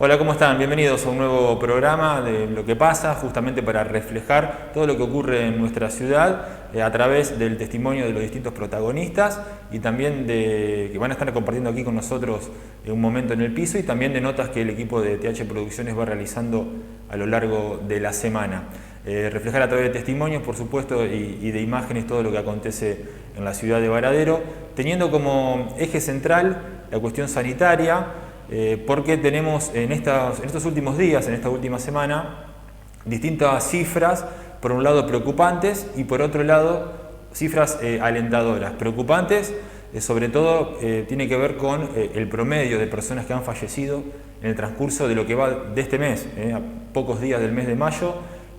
Hola, ¿cómo están? Bienvenidos a un nuevo programa de Lo que pasa, justamente para reflejar todo lo que ocurre en nuestra ciudad a través del testimonio de los distintos protagonistas y también que van a estar compartiendo aquí con nosotros un momento en el piso y también de notas que el equipo de TH Producciones va realizando a lo largo de la semana. Reflejar a través de testimonios, por supuesto, y de imágenes todo lo que acontece en la ciudad de Varadero, teniendo como eje central la cuestión sanitaria, porque tenemos en estos últimos días, en esta última semana, distintas cifras, por un lado preocupantes y por otro lado cifras alentadoras. Preocupantes, sobre todo, tiene que ver con el promedio de personas que han fallecido en el transcurso de lo que va de este mes, a pocos días del mes de mayo,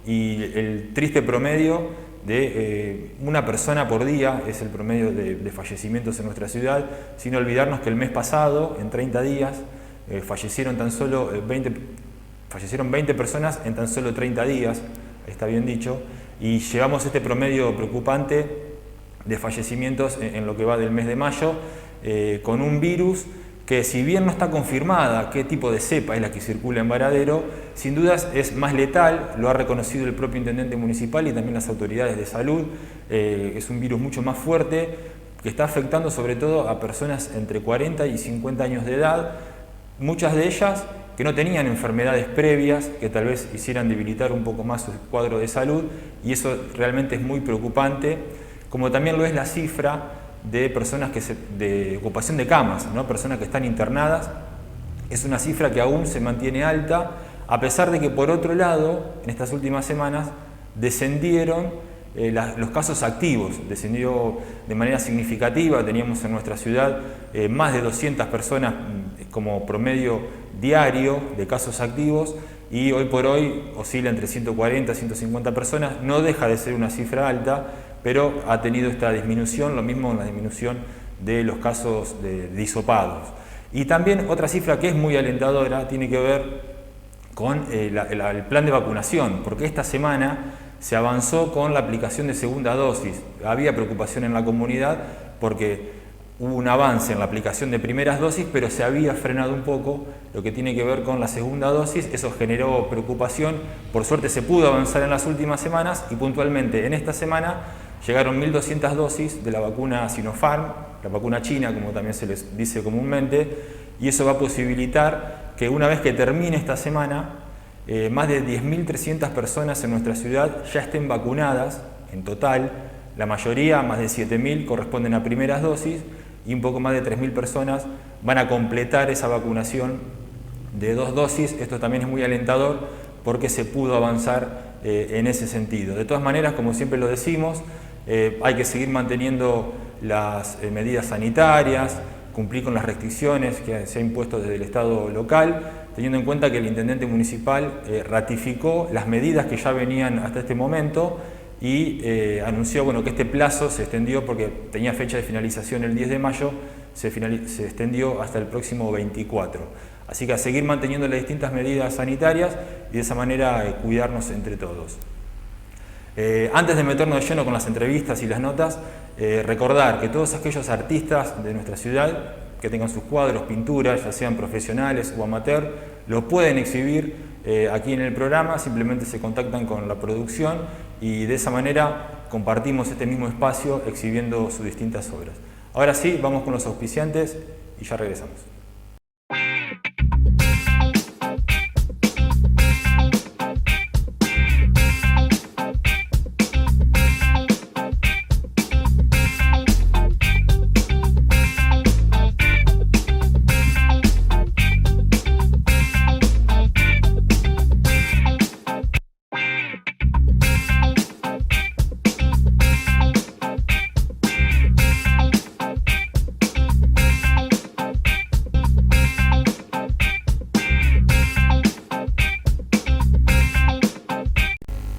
y el triste promedio de una persona por día es el promedio de fallecimientos en nuestra ciudad, sin olvidarnos que el mes pasado, en 30 días, fallecieron 20 personas en tan solo 30 días, está bien dicho, y llevamos este promedio preocupante de fallecimientos en lo que va del mes de mayo, con un virus que, si bien no está confirmada qué tipo de cepa es la que circula en Varadero, sin dudas es más letal, lo ha reconocido el propio intendente municipal y también las autoridades de salud. Es un virus mucho más fuerte que está afectando sobre todo a personas entre 40 y 50 años de edad, muchas de ellas que no tenían enfermedades previas que tal vez hicieran debilitar un poco más su cuadro de salud, y eso realmente es muy preocupante, como también lo es la cifra de personas de ocupación de camas, ¿no? Personas que están internadas. Es una cifra que aún se mantiene alta, a pesar de que por otro lado, en estas últimas semanas, descendieron los casos activos, descendió de manera significativa. Teníamos en nuestra ciudad más de 200 personas como promedio diario de casos activos, y hoy por hoy oscila entre 140 y 150 personas. No deja de ser una cifra alta, pero ha tenido esta disminución, lo mismo en la disminución de los casos de hisopados. Y también otra cifra que es muy alentadora tiene que ver con el plan de vacunación, porque esta semana se avanzó con la aplicación de segunda dosis. Había preocupación en la comunidad porque hubo un avance en la aplicación de primeras dosis, pero se había frenado un poco lo que tiene que ver con la segunda dosis. Eso generó preocupación. Por suerte se pudo avanzar en las últimas semanas, y puntualmente en esta semana llegaron 1.200 dosis de la vacuna Sinopharm, la vacuna china, como también se les dice comúnmente, y eso va a posibilitar que una vez que termine esta semana, más de 10.300 personas en nuestra ciudad ya estén vacunadas en total. La mayoría, más de 7.000, corresponden a primeras dosis, y un poco más de 3.000 personas van a completar esa vacunación de 2 dosis. Esto también es muy alentador porque se pudo avanzar en ese sentido. De todas maneras, como siempre lo decimos, hay que seguir manteniendo las medidas sanitarias, cumplir con las restricciones que se han impuesto desde el Estado local, teniendo en cuenta que el intendente municipal ratificó las medidas que ya venían hasta este momento y anunció que este plazo se extendió, porque tenía fecha de finalización el 10 de mayo, se extendió hasta el próximo 24. Así que a seguir manteniendo las distintas medidas sanitarias y de esa manera cuidarnos entre todos. Antes de meternos de lleno con las entrevistas y las notas, recordar que todos aquellos artistas de nuestra ciudad que tengan sus cuadros, pinturas, ya sean profesionales o amateur, lo pueden exhibir aquí en el programa. Simplemente se contactan con la producción y de esa manera compartimos este mismo espacio exhibiendo sus distintas obras. Ahora sí, vamos con los auspiciantes y ya regresamos.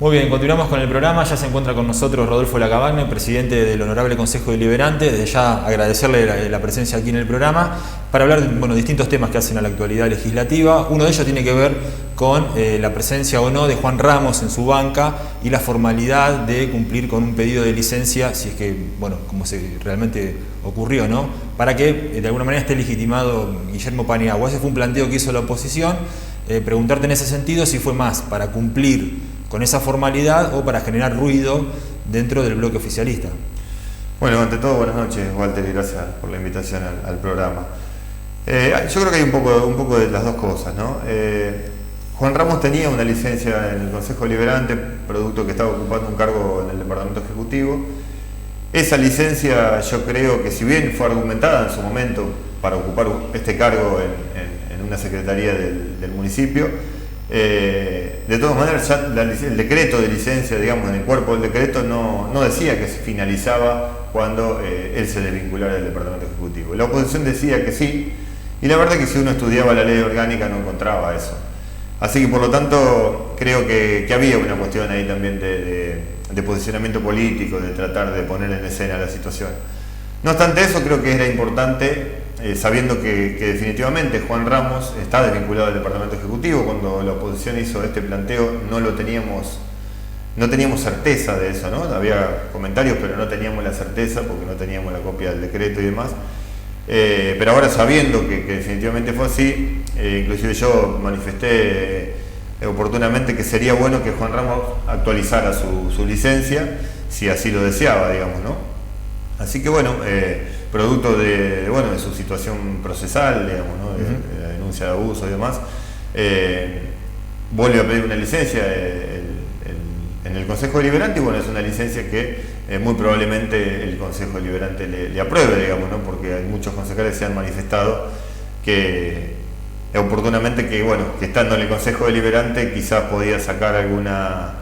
Muy bien, continuamos con el programa. Ya se encuentra con nosotros Rodolfo Lacabagne, presidente del Honorable Consejo Deliberante. Desde ya agradecerle la presencia aquí en el programa para hablar de distintos temas que hacen a la actualidad legislativa. Uno de ellos tiene que ver con la presencia o no de Juan Ramos en su banca y la formalidad de cumplir con un pedido de licencia, si es que, como realmente ocurrió, ¿no? Para que de alguna manera esté legitimado Guillermo Paniagua. Ese fue un planteo que hizo la oposición. preguntarte en ese sentido si fue más para cumplir con esa formalidad o para generar ruido dentro del bloque oficialista. Bueno, ante todo, buenas noches, Walter, y gracias por la invitación al programa. Yo creo que hay un poco de las dos cosas, ¿no? Juan Ramos tenía una licencia en el Consejo Deliberante, producto que estaba ocupando un cargo en el Departamento Ejecutivo. Esa licencia, yo creo que si bien fue argumentada en su momento para ocupar este cargo en una secretaría del municipio, de todas maneras ya el decreto de licencia, digamos, en el cuerpo del decreto no decía que se finalizaba cuando él se desvinculara del Departamento Ejecutivo. La oposición decía que sí, y la verdad que si uno estudiaba la ley orgánica no encontraba eso. Así que por lo tanto creo que había una cuestión ahí también de posicionamiento político, de tratar de poner en escena la situación. No obstante eso, creo que era importante, sabiendo que definitivamente Juan Ramos está desvinculado del Departamento Ejecutivo. Cuando la oposición hizo este planteo no teníamos certeza de eso, ¿no? Había comentarios, pero no teníamos la certeza porque no teníamos la copia del decreto y demás. Pero ahora sabiendo que definitivamente fue así, inclusive yo manifesté oportunamente que sería bueno que Juan Ramos actualizara su licencia, si así lo deseaba, digamos, ¿no? Así que bueno, producto de su situación procesal, digamos, ¿no? De la denuncia de abuso y demás, vuelve a pedir una licencia en el Consejo Deliberante, y bueno, es una licencia que muy probablemente el Consejo Deliberante le apruebe, digamos, ¿no? Porque hay muchos concejales que se han manifestado que oportunamente que estando en el Consejo Deliberante quizás podía sacar alguna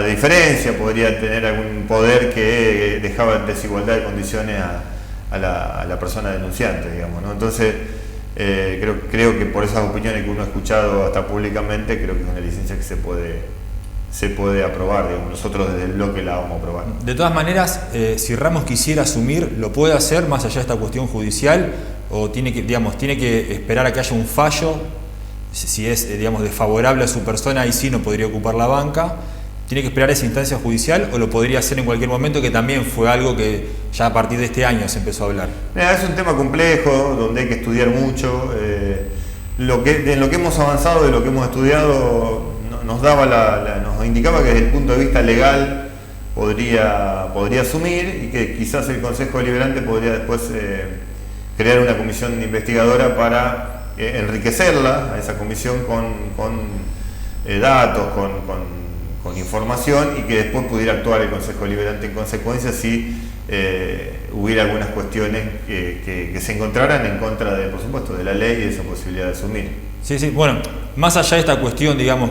diferencia, podría tener algún poder que dejaba en desigualdad de condiciones a la persona denunciante, digamos, ¿no? Entonces creo que por esas opiniones que uno ha escuchado hasta públicamente, creo que es una licencia que se puede aprobar, digamos. Nosotros desde el bloque la vamos a aprobar. De todas maneras, si Ramos quisiera asumir, ¿lo puede hacer más allá de esta cuestión judicial? ¿O tiene que esperar a que haya un fallo? Si es desfavorable a su persona, ahí sí no podría ocupar la banca. ¿Tiene que esperar esa instancia judicial o lo podría hacer en cualquier momento, que también fue algo que ya a partir de este año se empezó a hablar? Es un tema complejo, donde hay que estudiar mucho. En lo que hemos avanzado, de lo que hemos estudiado, nos indicaba que desde el punto de vista legal podría asumir, y que quizás el Consejo Deliberante podría después crear una comisión investigadora para enriquecerla, a esa comisión con datos, con información, y que después pudiera actuar el Consejo Deliberante en consecuencia si hubiera algunas cuestiones que se encontraran en contra de, por supuesto, de la ley y de esa posibilidad de asumir. Sí, bueno, más allá de esta cuestión, digamos,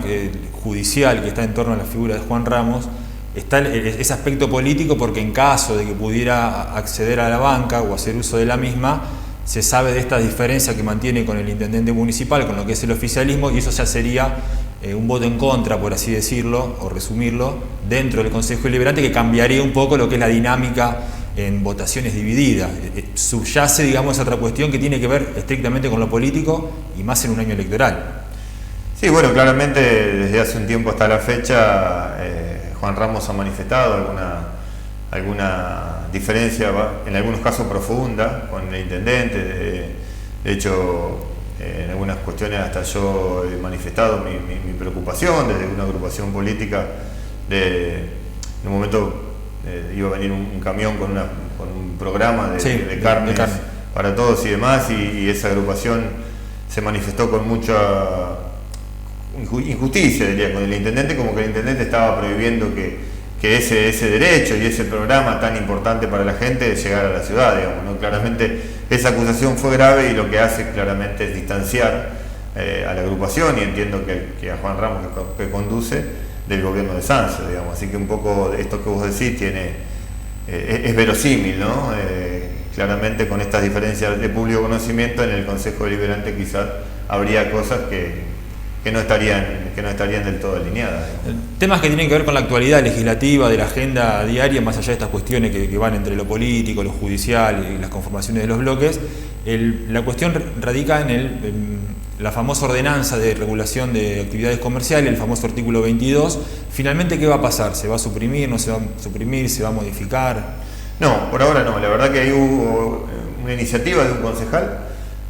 judicial que está en torno a la figura de Juan Ramos, está ese aspecto político, porque en caso de que pudiera acceder a la banca o hacer uso de la misma, se sabe de esta diferencia que mantiene con el intendente municipal, con lo que es el oficialismo, y eso ya sería un voto en contra, por así decirlo, o resumirlo, dentro del Consejo Deliberante, que cambiaría un poco lo que es la dinámica en votaciones divididas. Subyace, digamos, otra cuestión que tiene que ver estrictamente con lo político, y más en un año electoral. Sí, bueno, claramente desde hace un tiempo hasta la fecha Juan Ramos ha manifestado alguna diferencia, en algunos casos profunda, con el intendente. De hecho, en algunas cuestiones hasta yo he manifestado mi preocupación desde una agrupación política. En un momento iba a venir un camión con un programa de carnes para todos y demás, y esa agrupación se manifestó con mucha injusticia, diría, con el intendente, como que el intendente estaba prohibiendo que ese derecho y ese programa tan importante para la gente llegara a la ciudad, digamos, ¿no? Claramente esa acusación fue grave, y lo que hace claramente es distanciar a la agrupación, y entiendo que a Juan Ramos que conduce, del gobierno de Sanz, digamos. Así que un poco de esto que vos decís es verosímil, ¿no? Claramente con estas diferencias de público conocimiento en el Consejo Deliberante quizás habría cosas que no estarían del todo alineadas. Temas que tienen que ver con la actualidad legislativa, de la agenda diaria, más allá de estas cuestiones que van entre lo político, lo judicial y las conformaciones de los bloques. La cuestión radica en la famosa ordenanza de regulación de actividades comerciales, el famoso artículo 22. Finalmente, ¿qué va a pasar? ¿Se va a suprimir? ¿No se va a suprimir? ¿Se va a modificar? No, por ahora no. La verdad que ahí hubo una iniciativa de un concejal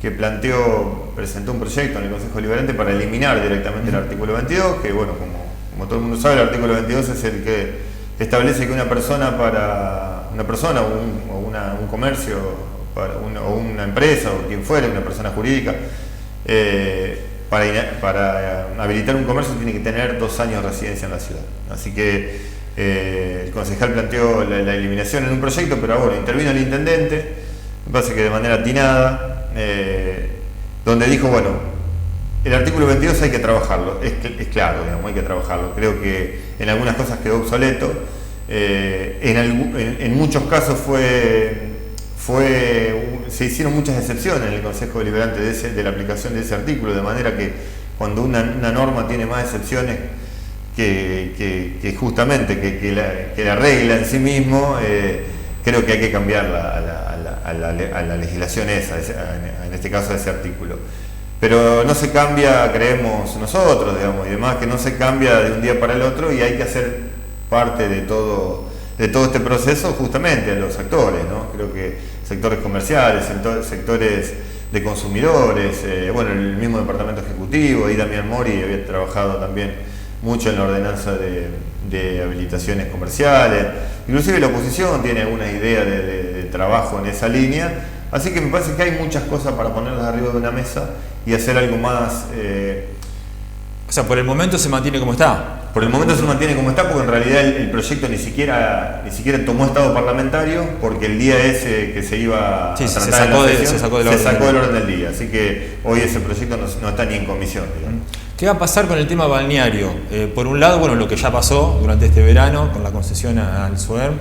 que presentó un proyecto en el Consejo Deliberante para eliminar directamente el artículo 22, que bueno, como todo el mundo sabe, el artículo 22 es el que establece que una persona o un comercio o una empresa o quien fuere, una persona jurídica, para habilitar un comercio tiene que tener 2 años de residencia en la ciudad. Así que el concejal planteó la eliminación en un proyecto, pero ahora intervino el intendente, me parece que de manera atinada, donde dijo, bueno, el artículo 22 hay que trabajarlo, es claro, digamos, hay que trabajarlo. Creo que en algunas cosas quedó obsoleto, en muchos casos se hicieron muchas excepciones en el Consejo Deliberante de la aplicación de ese artículo, de manera que cuando una norma tiene más excepciones que justamente que la regla en sí mismo, creo que hay que cambiarla a la legislación esa, en este caso a ese artículo. Pero no se cambia, creemos nosotros, digamos, y demás, que no se cambia de un día para el otro, y hay que hacer parte de todo este proceso justamente a los actores, ¿no? Creo que sectores comerciales, sectores de consumidores, bueno, el mismo departamento ejecutivo, ahí Damián Mori había trabajado también mucho en la ordenanza de habilitaciones comerciales, inclusive la oposición tiene alguna idea de trabajo en esa línea, así que me parece que hay muchas cosas para ponerlas arriba de una mesa y hacer algo más. O sea, por el momento se mantiene como está. Por el momento se mantiene como está, porque en realidad el proyecto ni siquiera tomó estado parlamentario, porque el día ese que se iba a tratar se sacó del orden del día, así que hoy ese proyecto no está ni en comisión, digamos. ¿Qué va a pasar con el tema balneario? Por un lado, bueno, lo que ya pasó durante este verano con la concesión al SUERM,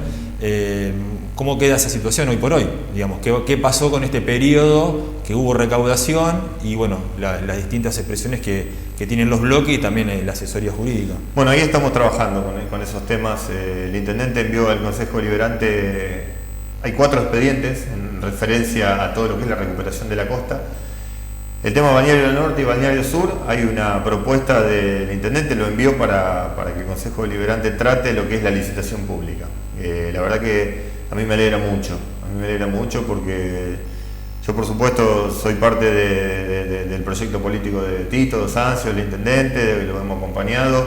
¿cómo queda esa situación hoy por hoy? Digamos, ¿qué pasó con este periodo que hubo recaudación y bueno, las distintas expresiones que tienen los bloques y también la asesoría jurídica? Bueno, ahí estamos trabajando con esos temas. El intendente envió al Consejo Deliberante, hay 4 expedientes en referencia a todo lo que es la recuperación de la costa. El tema Balneario del Norte y Balneario Sur, hay una propuesta del intendente, lo envió para que el Consejo Deliberante trate lo que es la licitación pública. La verdad que a mí me alegra mucho porque yo por supuesto soy parte del proyecto político de Tito Sancio, el intendente, lo hemos acompañado,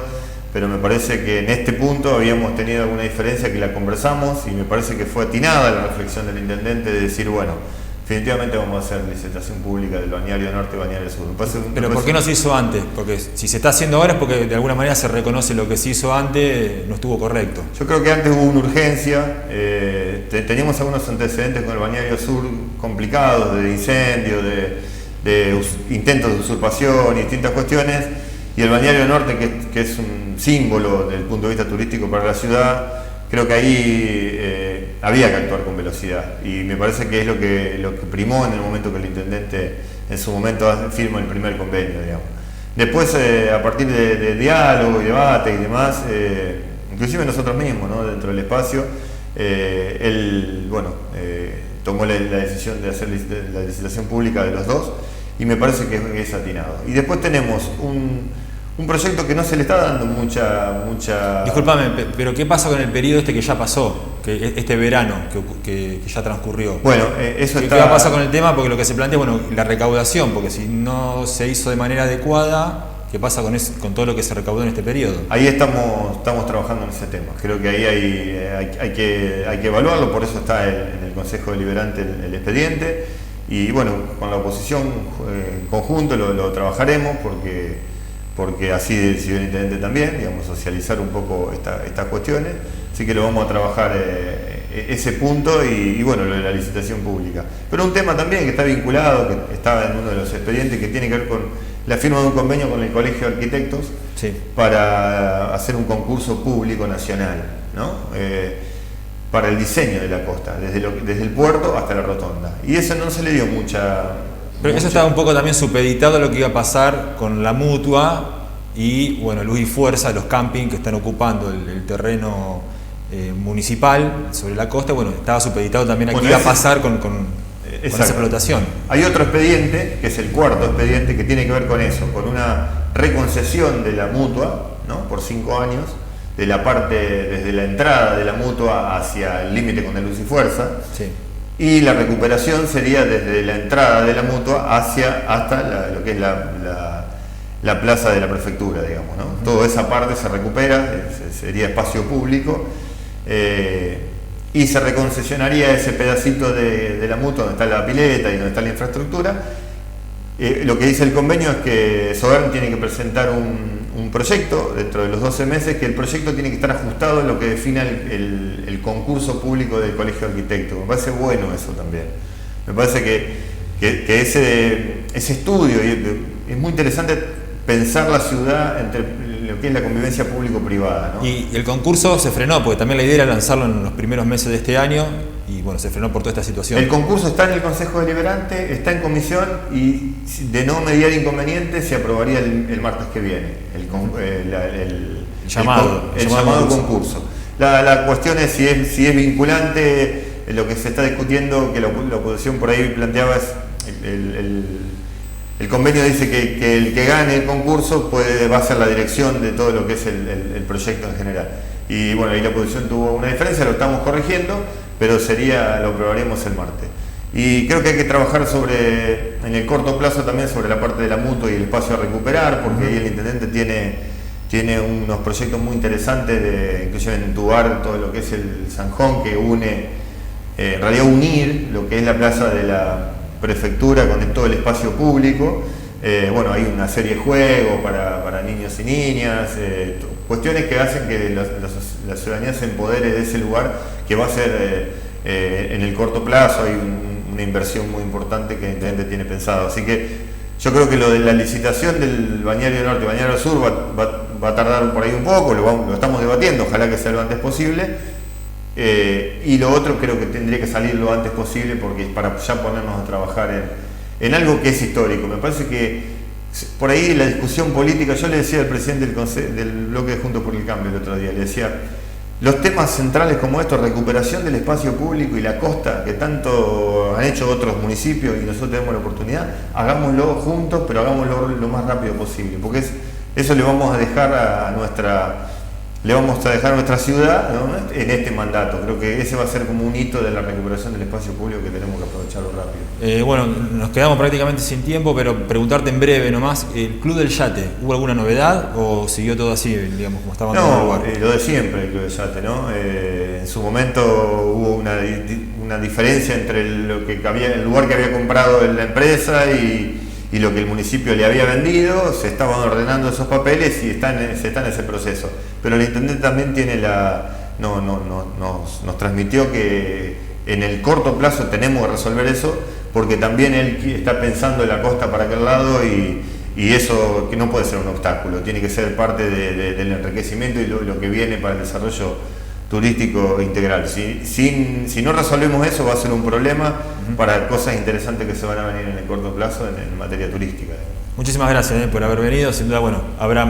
pero me parece que en este punto habíamos tenido alguna diferencia que la conversamos y me parece que fue atinada la reflexión del intendente de decir, bueno, definitivamente vamos a hacer licitación pública del Balneario Norte y Balneario Sur. Pero ¿por qué no se hizo antes? Porque si se está haciendo ahora es porque de alguna manera se reconoce lo que se hizo antes no estuvo correcto. Yo creo que antes hubo una urgencia, teníamos algunos antecedentes con el Balneario Sur complicados, de incendios, de intentos de usurpación y distintas cuestiones, y el Balneario Norte, que es un símbolo desde el punto de vista turístico para la ciudad, creo que ahí había que actuar con velocidad y me parece que es lo que primó en el momento que el intendente en su momento firma el primer convenio, digamos. Después, a partir de diálogo y debate y demás, inclusive nosotros mismos, ¿no? Dentro del espacio, él tomó la decisión de hacer la licitación pública de los dos y me parece que es atinado. Y después tenemos un proyecto que no se le está dando mucha... Discúlpame, pero ¿qué pasa con el periodo este que ya pasó? Este verano que ya transcurrió. Bueno, ¿Qué va a pasar con el tema? Porque lo que se plantea, bueno, la recaudación, porque si no se hizo de manera adecuada, ¿qué pasa con todo lo que se recaudó en este periodo? Ahí estamos trabajando en ese tema. Creo que ahí hay que evaluarlo, por eso está en el Consejo Deliberante el expediente. Y bueno, con la oposición en conjunto lo trabajaremos porque así decidió el intendente también, digamos, socializar un poco estas cuestiones, así que lo vamos a trabajar ese punto y bueno, lo de la licitación pública. Pero un tema también que está vinculado, que estaba en uno de los expedientes, que tiene que ver con la firma de un convenio con el Colegio de Arquitectos, sí, para hacer un concurso público nacional, ¿no? Para el diseño de la costa, desde el puerto hasta la rotonda. Y eso no se le dio mucha... Pero eso estaba un poco también supeditado a lo que iba a pasar con la mutua y, bueno, luz y fuerza, los campings que están ocupando el terreno municipal sobre la costa. Bueno, estaba supeditado también a qué iba a pasar con esa explotación. Hay otro expediente, que es el cuarto expediente, que tiene que ver con eso, con una reconcesión de la mutua, ¿no? Por 5 años, desde la entrada de la mutua hacia el límite con el luz y fuerza. Sí. y la recuperación sería desde la entrada de la Mutua hasta lo que es la plaza de la prefectura, digamos, ¿no? Toda esa parte se recupera, sería espacio público, y se reconcesionaría ese pedacito de la Mutua donde está la pileta y donde está la infraestructura. Lo que dice el convenio es que Sogern tiene que presentar un proyecto dentro de los 12 meses, que el proyecto tiene que estar ajustado en lo que defina el concurso público del Colegio de Arquitectos. Me parece bueno eso también. Me parece que ese estudio, es muy interesante pensar la ciudad entre lo que es la convivencia público-privada, ¿no? Y el concurso se frenó, porque también la idea era lanzarlo en los primeros meses de este año, y bueno, se frenó por toda esta situación. El concurso está en el Consejo Deliberante, está en comisión, y de no mediar inconveniente se aprobaría el martes que viene el llamado concurso. La cuestión es si es vinculante. Lo que se está discutiendo, que la oposición por ahí planteaba, es el convenio dice que el que gane el concurso va a ser la dirección de todo lo que es el proyecto en general. Y bueno, ahí la oposición tuvo una diferencia, lo estamos corrigiendo, pero lo aprobaremos el martes. Y creo que hay que trabajar en el corto plazo también sobre la parte de la Mutua y el espacio a recuperar, porque ahí el intendente tiene unos proyectos muy interesantes, inclusive en entubar todo lo que es el zanjón, que en realidad unir lo que es la plaza de la prefectura con todo el espacio público. Bueno, hay una serie de juegos para niños y niñas, cuestiones que hacen que la ciudadanía se empodere de ese lugar, que va a ser en el corto plazo. Hay una inversión muy importante que el intendente tiene pensado. Así que yo creo que lo de la licitación del Balneario Norte y Balneario Sur va a tardar por ahí un poco, lo estamos debatiendo, ojalá que sea lo antes posible. Y lo otro creo que tendría que salir lo antes posible, porque para ya ponernos a trabajar en algo que es histórico. Me parece que por ahí la discusión política, yo le decía al presidente del bloque de Juntos por el Cambio el otro día, le decía, los temas centrales como estos, recuperación del espacio público y la costa, que tanto han hecho otros municipios y nosotros tenemos la oportunidad, hagámoslo juntos, pero hagámoslo lo más rápido posible, porque eso le vamos a dejar a nuestra ciudad, ¿no? En este mandato. Creo que ese va a ser como un hito de la recuperación del espacio público, que tenemos que aprovecharlo rápido. Bueno, nos quedamos prácticamente sin tiempo, pero preguntarte en breve nomás, ¿el Club del Yate, hubo alguna novedad o siguió todo así, digamos, como estaba en el lugar? Lo de siempre, el Club del Yate, ¿no? En su momento hubo una diferencia entre el lugar que había comprado la empresa y lo que el municipio le había vendido. Se estaban ordenando esos papeles y se está en ese proceso. Pero el intendente también nos transmitió que en el corto plazo tenemos que resolver eso, porque también él está pensando en la costa para aquel lado, y eso que no puede ser un obstáculo, tiene que ser parte del enriquecimiento y lo que viene para el desarrollo turístico integral. Si no resolvemos eso, va a ser un problema para cosas interesantes que se van a venir en el corto plazo en materia turística. Muchísimas gracias por haber venido. Sin duda, bueno, habrá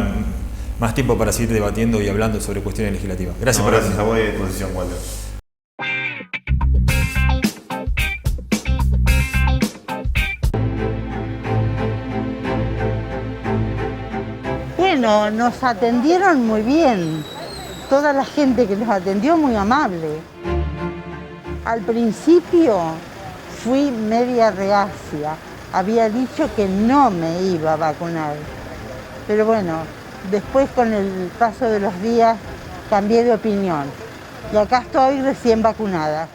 más tiempo para seguir debatiendo y hablando sobre cuestiones legislativas. Gracias por gracias a vos y a disposición, Walter. Bueno, nos atendieron muy bien. Toda la gente que nos atendió muy amable. Al principio fui media reacia. Había dicho que no me iba a vacunar. Pero bueno, después con el paso de los días cambié de opinión. Y acá estoy recién vacunada.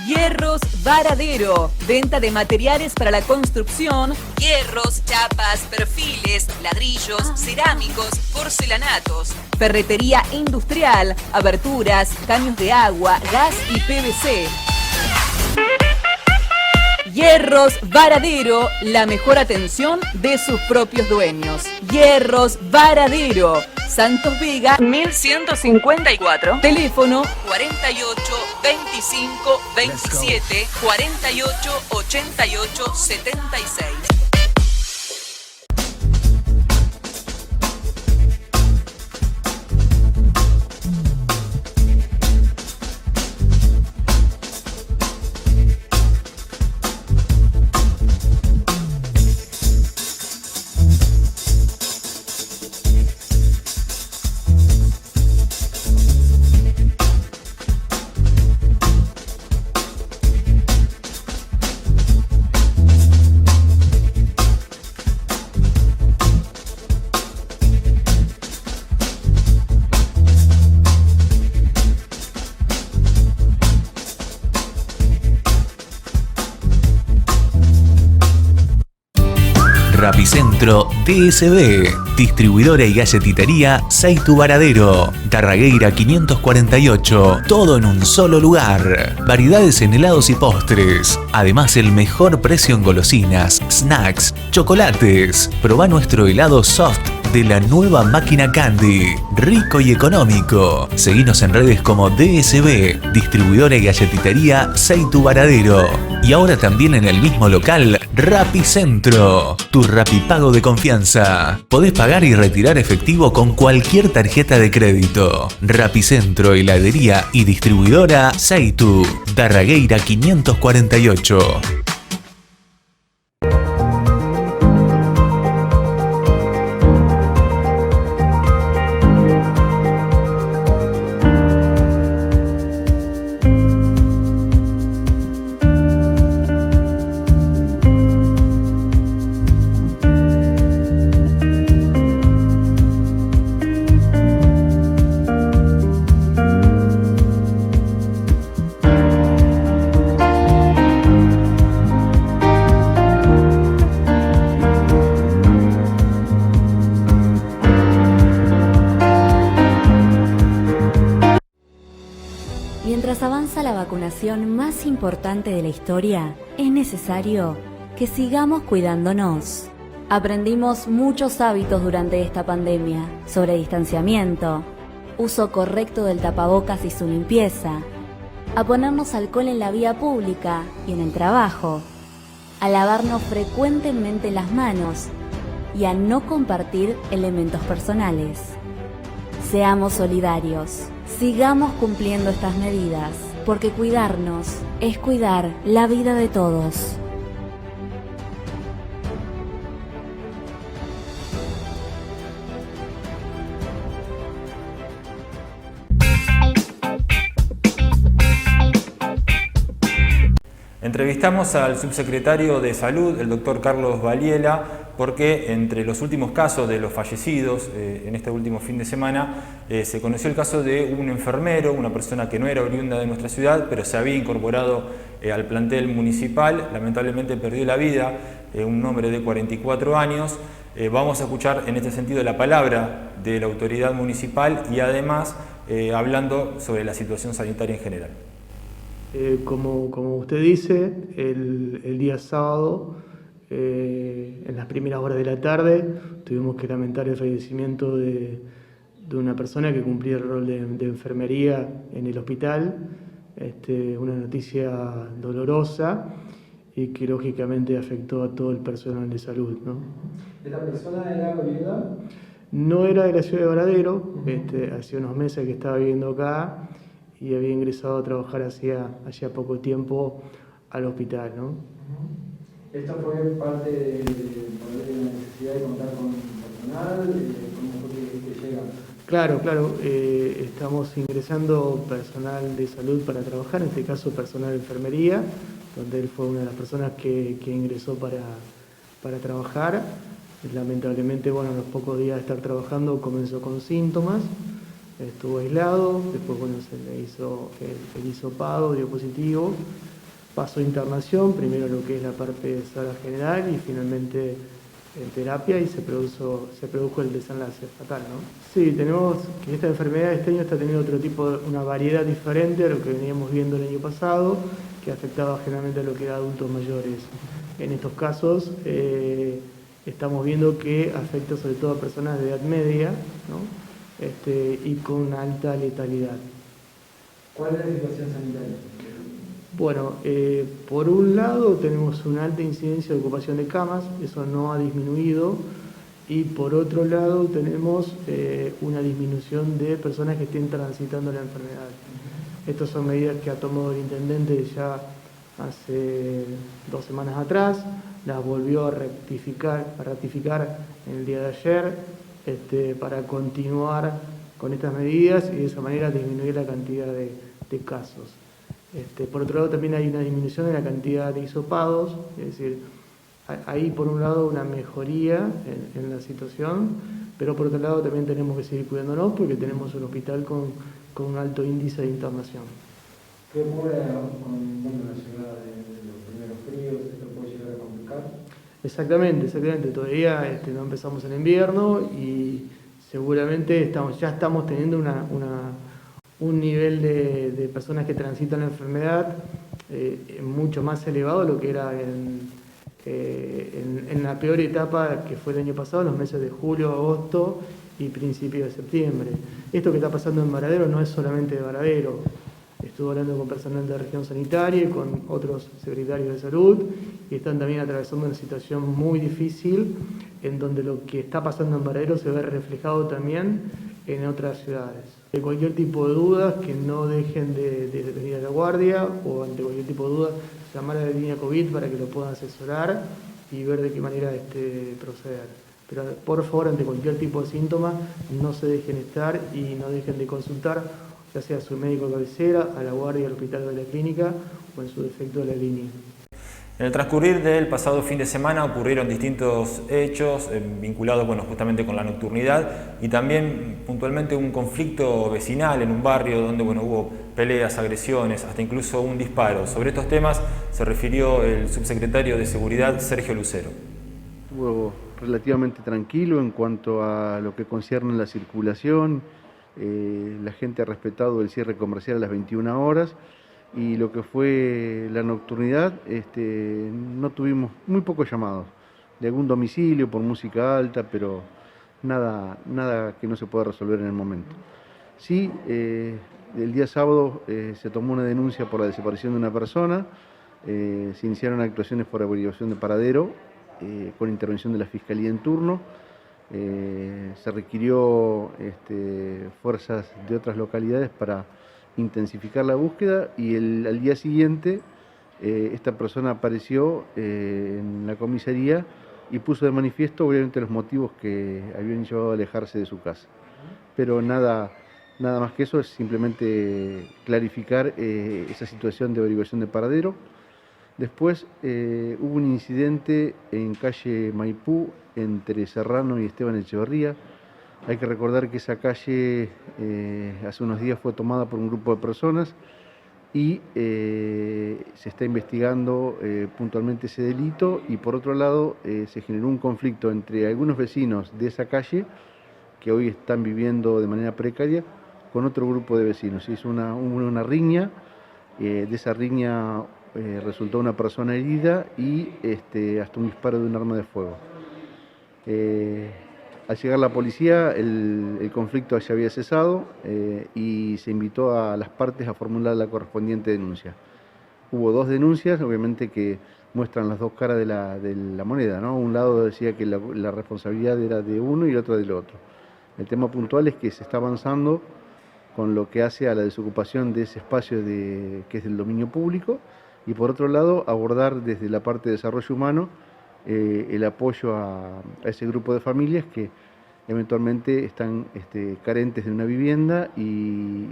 Hierros Varadero, venta de materiales para la construcción, hierros, chapas, perfiles, ladrillos, cerámicos, porcelanatos, ferretería industrial, aberturas, caños de agua, gas y PVC. Hierros Varadero, la mejor atención de sus propios dueños. Hierros Varadero, Santos Vega 1154. Teléfono 48 25 27 48 88 76. Rapicentro DSB, distribuidora y galletitería Seitu Varadero, Darragueira 548, todo en un solo lugar. Variedades en helados y postres, además el mejor precio en golosinas, snacks, chocolates. Probá nuestro helado soft de la nueva máquina Candy, rico y económico. Seguinos en redes como DSB, distribuidora y galletitería Seitu Varadero. Y ahora también en el mismo local, Rapicentro, tu rapipago de confianza. Podés pagar y retirar efectivo con cualquier tarjeta de crédito. Rapicentro, heladería y distribuidora Seitu, Darragueira 548. Mientras avanza la vacunación más importante de la historia, es necesario que sigamos cuidándonos. Aprendimos muchos hábitos durante esta pandemia sobre distanciamiento, uso correcto del tapabocas y su limpieza, a ponernos alcohol en la vía pública y en el trabajo, a lavarnos frecuentemente las manos y a no compartir elementos personales. Seamos solidarios. Sigamos cumpliendo estas medidas, porque cuidarnos es cuidar la vida de todos. Entrevistamos al subsecretario de Salud, el doctor Carlos Valiela, porque entre los últimos casos de los fallecidos en este último fin de semana se conoció el caso de un enfermero, una persona que no era oriunda de nuestra ciudad, pero se había incorporado al plantel municipal. Lamentablemente perdió la vida, un hombre de 44 años. Vamos a escuchar en este sentido la palabra de la autoridad municipal y además hablando sobre la situación sanitaria en general. Como usted dice, el día sábado, en las primeras horas de la tarde, tuvimos que lamentar el fallecimiento de una persona que cumplía el rol de enfermería en el hospital. Una noticia dolorosa y que lógicamente afectó a todo el personal de salud, ¿no? ¿Esta persona era oriunda? No era de la ciudad de Varadero, hacía unos meses que estaba viviendo acá y había ingresado a trabajar hacía poco tiempo al hospital, ¿no? ¿Esto fue parte de la necesidad de contar con personal? ¿Cómo fue que llega? Claro, estamos ingresando personal de salud para trabajar, en este caso personal de enfermería, donde él fue una de las personas que ingresó para trabajar. Lamentablemente, a los pocos días de estar trabajando comenzó con síntomas, estuvo aislado, después se le hizo el hisopado, dio positivo, pasó internación, primero lo que es la parte de sala general y finalmente en terapia, y se produjo el desenlace fatal, ¿no? Sí, tenemos que esta enfermedad este año está teniendo una variedad diferente a lo que veníamos viendo el año pasado, que afectaba generalmente a lo que era adultos mayores. En estos casos estamos viendo que afecta sobre todo a personas de edad media, ¿no? Y con alta letalidad. ¿Cuál es la situación sanitaria? Bueno, por un lado tenemos una alta incidencia de ocupación de camas, eso no ha disminuido, y por otro lado tenemos una disminución de personas que estén transitando la enfermedad. Estas son medidas que ha tomado el intendente ya hace 2 semanas atrás, las volvió a ratificar en el día de ayer, para continuar con estas medidas y de esa manera disminuir la cantidad de casos. Por otro lado también hay una disminución de la cantidad de hisopados, es decir, hay por un lado una mejoría en la situación, pero por otro lado también tenemos que seguir cuidándonos porque tenemos un hospital con un alto índice de internación. ¿Qué ocurre con la llegada de los primeros fríos? ¿Esto puede llegar a complicar? Exactamente. Todavía no empezamos el invierno y seguramente ya estamos teniendo un nivel de personas que transitan la enfermedad mucho más elevado de lo que era en la peor etapa que fue el año pasado, en los meses de julio, agosto y principios de septiembre. Esto que está pasando en Varadero no es solamente de Varadero. Estuve hablando con personal de la región sanitaria y con otros secretarios de salud y están también atravesando una situación muy difícil en donde lo que está pasando en Varadero se ve reflejado también en otras ciudades. De cualquier tipo de dudas, que no dejen de venir a la guardia o ante cualquier tipo de dudas, llamar a la línea COVID para que lo puedan asesorar y ver de qué manera proceder. Pero por favor, ante cualquier tipo de síntoma, no se dejen estar y no dejen de consultar, ya sea a su médico de cabecera, a la guardia, al hospital o a la clínica o en su defecto a la línea. En el transcurrir del pasado fin de semana ocurrieron distintos hechos vinculados justamente con la nocturnidad y también puntualmente un conflicto vecinal en un barrio donde hubo peleas, agresiones, hasta incluso un disparo. Sobre estos temas se refirió el subsecretario de Seguridad, Sergio Lucero. Estuvo relativamente tranquilo en cuanto a lo que concierne la circulación. La gente ha respetado el cierre comercial a las 21 horas. Y lo que fue la nocturnidad, no tuvimos muy pocos llamados, de algún domicilio por música alta, pero nada que no se pueda resolver en el momento. Sí, el día sábado se tomó una denuncia por la desaparición de una persona, se iniciaron actuaciones por averiguación de paradero, con intervención de la Fiscalía en turno, se requirió fuerzas de otras localidades para intensificar la búsqueda y al día siguiente esta persona apareció en la comisaría y puso de manifiesto obviamente los motivos que habían llevado a alejarse de su casa. Pero nada más que eso, es simplemente clarificar esa situación de averiguación de paradero. Después hubo un incidente en calle Maipú entre Serrano y Esteban Echeverría. Hay que recordar que esa calle hace unos días fue tomada por un grupo de personas y se está investigando puntualmente ese delito y por otro lado se generó un conflicto entre algunos vecinos de esa calle que hoy están viviendo de manera precaria con otro grupo de vecinos. Hizo una riña, de esa riña resultó una persona herida y hasta un disparo de un arma de fuego. Al llegar la policía, el conflicto ya había cesado y se invitó a las partes a formular la correspondiente denuncia. Hubo 2 denuncias, obviamente que muestran las dos caras de la moneda, ¿no? Un lado decía que la responsabilidad era de uno y el otro del otro. El tema puntual es que se está avanzando con lo que hace a la desocupación de ese espacio que es del dominio público y por otro lado abordar desde la parte de desarrollo humano el apoyo a ese grupo de familias que eventualmente están carentes de una vivienda y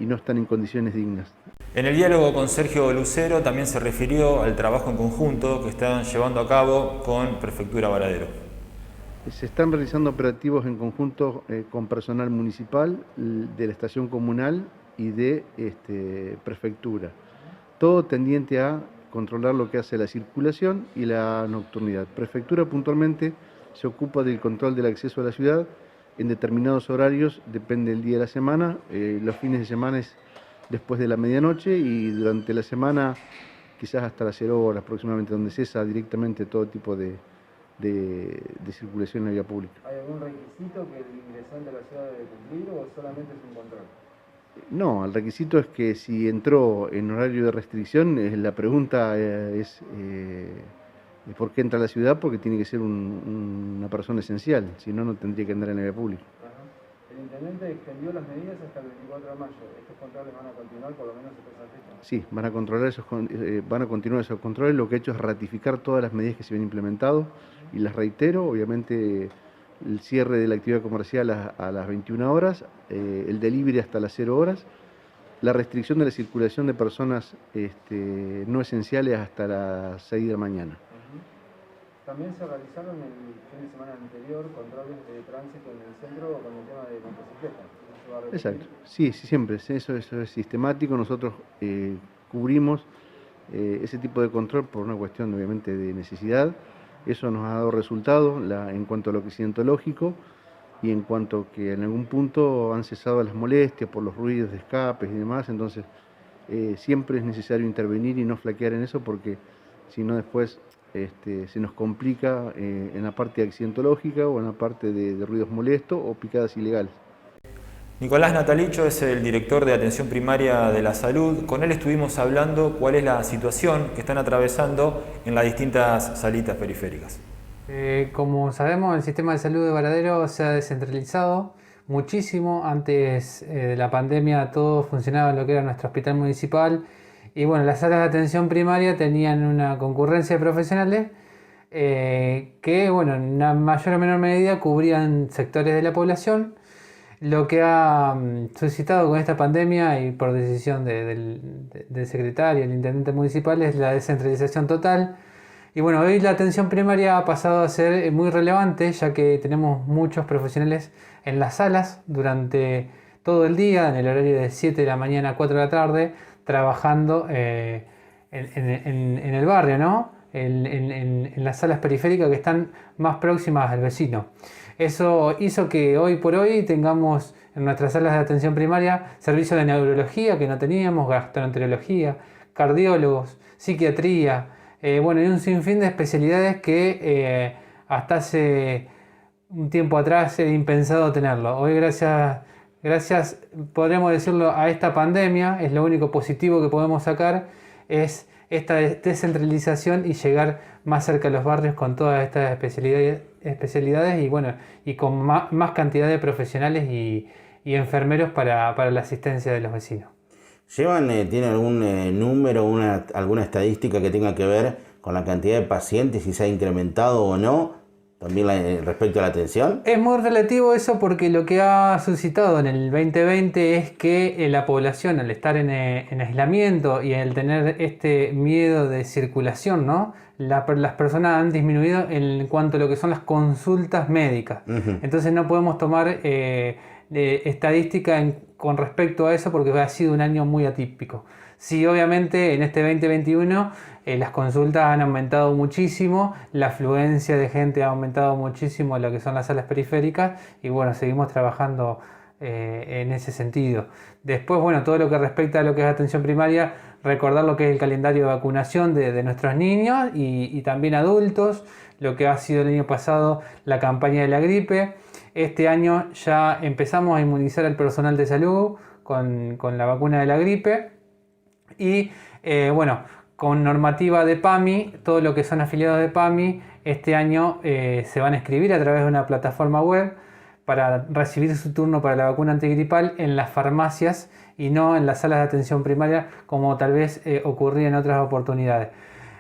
no están en condiciones dignas. En el diálogo con Sergio Lucero también se refirió al trabajo en conjunto que están llevando a cabo con Prefectura Varadero. Se están realizando operativos en conjunto con personal municipal, de la estación comunal y de Prefectura. Todo tendiente a controlar lo que hace la circulación y la nocturnidad. Prefectura puntualmente se ocupa del control del acceso a la ciudad en determinados horarios, depende del día de la semana, los fines de semana es después de la medianoche y durante la semana quizás hasta las 0 horas aproximadamente, donde cesa directamente todo tipo de circulación en la vía pública. ¿Hay algún requisito que el ingresante a la ciudad debe cumplir o solamente es un control? No, el requisito es que si entró en horario de restricción, la pregunta es ¿por qué entra a la ciudad? Porque tiene que ser una persona esencial, si no, no tendría que andar en la vía pública. El intendente extendió las medidas hasta el 24 de mayo. ¿Estos controles van a continuar por lo menos hasta esa fecha? Sí, van a continuar esos controles. Lo que he hecho es ratificar todas las medidas que se habían implementado y las reitero, obviamente el cierre de la actividad comercial a las 21 horas, el delivery hasta las 0 horas, la restricción de la circulación de personas no esenciales hasta las 6 de la mañana. También se realizaron el fin de semana anterior controles de tránsito en el centro con el tema de motocicletas. Exacto, sí, siempre, eso es sistemático, nosotros cubrimos ese tipo de control por una cuestión obviamente de necesidad Eso nos ha dado resultado en cuanto a lo accidentológico y en cuanto que en algún punto han cesado las molestias por los ruidos de escapes y demás, entonces siempre es necesario intervenir y no flaquear en eso, porque si no después se nos complica en la parte accidentológica o en la parte de ruidos molestos o picadas ilegales. Nicolás Natalicho es el director de Atención Primaria de la Salud. Con él estuvimos hablando cuál es la situación que están atravesando en las distintas salitas periféricas. Como sabemos, el sistema de salud de Varadero se ha descentralizado muchísimo. Antes de la pandemia todo funcionaba en lo que era nuestro hospital municipal, y bueno, las salas de atención primaria tenían una concurrencia de profesionales que, bueno, en una mayor o menor medida cubrían sectores de la población. Lo que ha suscitado con esta pandemia y por decisión del secretario, el intendente municipal, es la descentralización total. Y bueno, hoy la atención primaria ha pasado a ser muy relevante, ya que tenemos muchos profesionales en las salas durante todo el día, en el horario de 7 de la mañana a 4 de la tarde, trabajando en el barrio, ¿no? En las salas periféricas que están más próximas al vecino. Eso hizo que hoy por hoy tengamos en nuestras salas de atención primaria servicios de neurología que no teníamos, gastroenterología, cardiólogos, psiquiatría, bueno, y un sinfín de especialidades que hasta hace un tiempo atrás era impensado tenerlo. Hoy gracias, podríamos decirlo, a esta pandemia, es lo único positivo que podemos sacar, es esta descentralización y llegar más cerca a los barrios con todas estas especialidades y bueno, y con más cantidad de profesionales y enfermeros para la asistencia de los vecinos. ¿Tiene algún número, alguna estadística que tenga que ver con la cantidad de pacientes, si se ha incrementado o no, también respecto a la atención? Es muy relativo eso, porque lo que ha suscitado en el 2020 es que la población, al estar en aislamiento y al tener este miedo de circulación, ¿no? Las personas han disminuido en cuanto a lo que son las consultas médicas. Entonces no podemos tomar estadística con respecto a eso, porque ha sido un año muy atípico. Sí, obviamente en este 2021 las consultas han aumentado muchísimo, la afluencia de gente ha aumentado muchísimo en lo que son las salas periféricas, y bueno, seguimos trabajando en ese sentido. Después, bueno, todo lo que respecta a lo que es atención primaria, recordar lo que es el calendario de vacunación de nuestros niños y también adultos, lo que ha sido el año pasado la campaña de la gripe. Este año ya empezamos a inmunizar al personal de salud con la vacuna de la gripe, y bueno, con normativa de PAMI, todo lo que son afiliados de PAMI, este año se van a inscribir a través de una plataforma web para recibir su turno para la vacuna antigripal en las farmacias y no en las salas de atención primaria, como tal vez ocurría en otras oportunidades.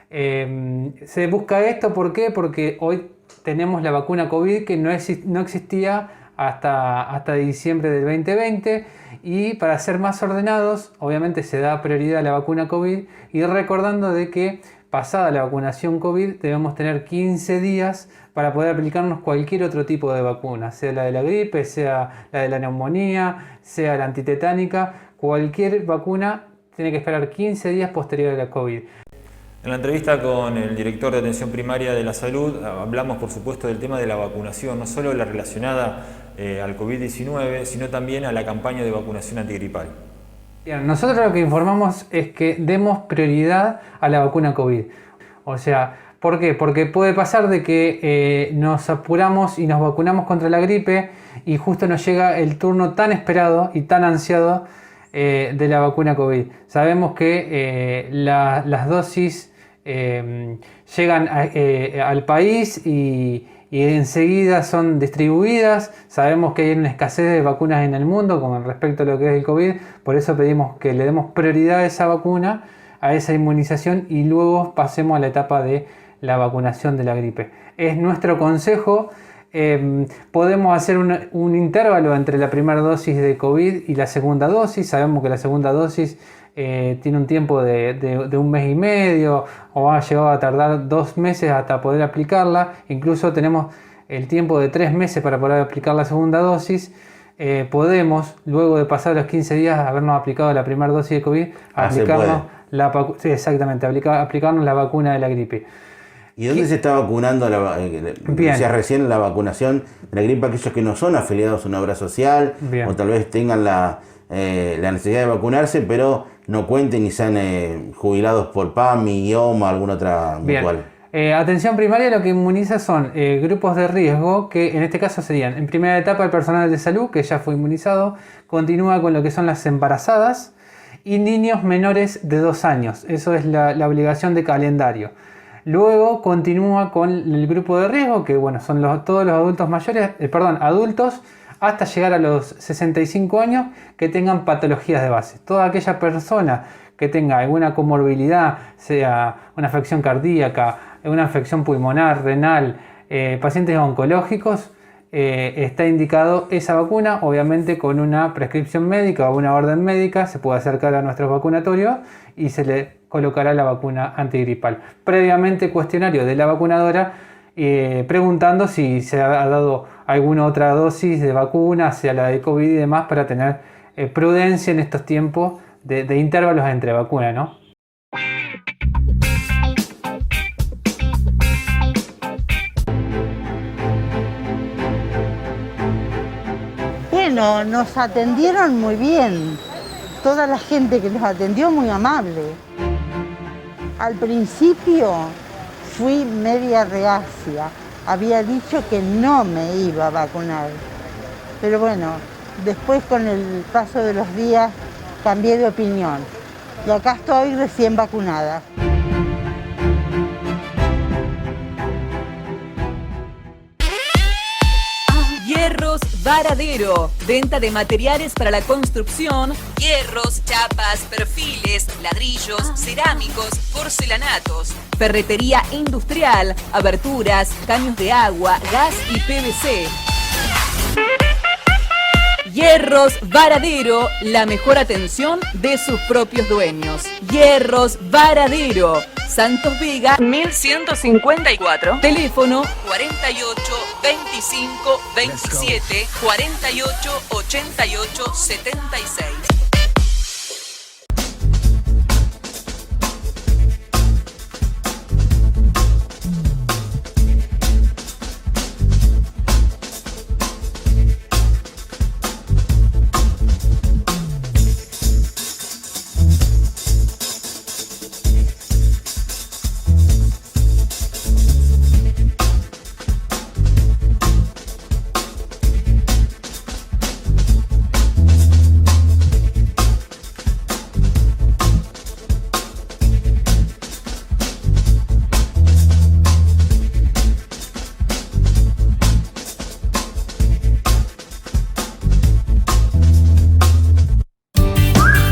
Se busca esto, ¿por qué? Porque hoy tenemos la vacuna COVID que no existía hasta diciembre del 2020, y para ser más ordenados, obviamente se da prioridad a la vacuna COVID, y recordando de que pasada la vacunación COVID debemos tener 15 días para poder aplicarnos cualquier otro tipo de vacuna, sea la de la gripe, sea la de la neumonía, sea la antitetánica. Cualquier vacuna tiene que esperar 15 días posterior a la COVID. En la entrevista con el director de Atención Primaria de la Salud hablamos, por supuesto, del tema de la vacunación, no solo la relacionada al COVID-19, sino también a la campaña de vacunación antigripal. Bien, nosotros lo que informamos es que demos prioridad a la vacuna COVID. O sea, ¿por qué? Porque puede pasar de que nos apuramos y nos vacunamos contra la gripe y justo nos llega el turno tan esperado y tan ansiado de la vacuna COVID. Sabemos que las dosis llegan al país y enseguida son distribuidas. Sabemos que hay una escasez de vacunas en el mundo con respecto a lo que es el COVID, por eso pedimos que le demos prioridad a esa vacuna, a esa inmunización, y luego pasemos a la etapa de la vacunación de la gripe. Es nuestro consejo. Podemos hacer un intervalo entre la primera dosis de COVID y la segunda dosis. Sabemos que la segunda dosis tiene un tiempo de un mes y medio, o ha llegado a tardar 2 meses hasta poder aplicarla. Incluso tenemos el tiempo de 3 meses para poder aplicar la segunda dosis. Podemos, luego de pasar los 15 días habernos aplicado la primera dosis de COVID, aplicarnos la vacuna de la gripe. ¿Y dónde se está vacunando? Decías recién la vacunación de la gripe, aquellos que no son afiliados a una obra social, o tal vez tengan la necesidad de vacunarse, pero no cuenten y sean jubilados por PAMI, IOMA, alguna otra mutual. Atención primaria lo que inmuniza son grupos de riesgo, que en este caso serían, en primera etapa, el personal de salud, que ya fue inmunizado, continúa con lo que son las embarazadas y niños menores de 2 años. Eso es la obligación de calendario. Luego continúa con el grupo de riesgo, que bueno, son todos los adultos mayores, adultos hasta llegar a los 65 años que tengan patologías de base. Toda aquella persona que tenga alguna comorbilidad, sea una afección cardíaca, una afección pulmonar, renal, pacientes oncológicos, está indicado esa vacuna, obviamente con una prescripción médica o una orden médica, se puede acercar a nuestros vacunatorios y se le colocará la vacuna antigripal. Previamente cuestionario de la vacunadora preguntando si se ha dado alguna otra dosis de vacuna, sea la de COVID y demás, para tener prudencia en estos tiempos de intervalos entre vacunas, ¿no? Bueno, nos atendieron muy bien. Toda la gente que nos atendió muy amable. Al principio fui media reacia. Había dicho que no me iba a vacunar. Pero bueno, después con el paso de los días cambié de opinión. Y acá estoy recién vacunada. Hierros Varadero. Venta de materiales para la construcción, hierros, chapas, perfiles, ladrillos, cerámicos, porcelanatos. Ferretería industrial, aberturas, caños de agua, gas y PVC. Hierros Varadero, la mejor atención de sus propios dueños. Hierros Varadero, Santos Vega 1154. Teléfono 48 25 27 48 88 76.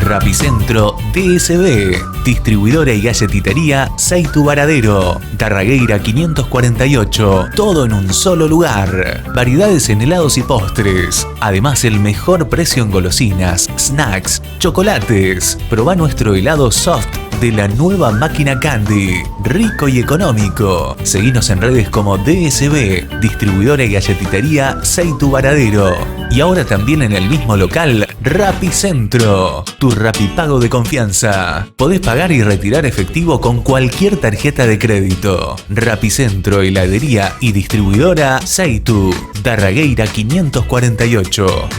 Rapicentro DSB, distribuidora y galletitería Seitu Varadero, Tarragueira 548, todo en un solo lugar. Variedades en helados y postres, además el mejor precio en golosinas, snacks, chocolates. Probá nuestro helado soft de la nueva máquina Candy, rico y económico. Seguinos en redes como DSB, distribuidora y galletitería Seitu Varadero. Y ahora también en el mismo local, Rapicentro, tu rapipago de confianza. Podés pagar y retirar efectivo con cualquier tarjeta de crédito. Rapicentro, heladería y distribuidora Seitu, Tarragueira 548.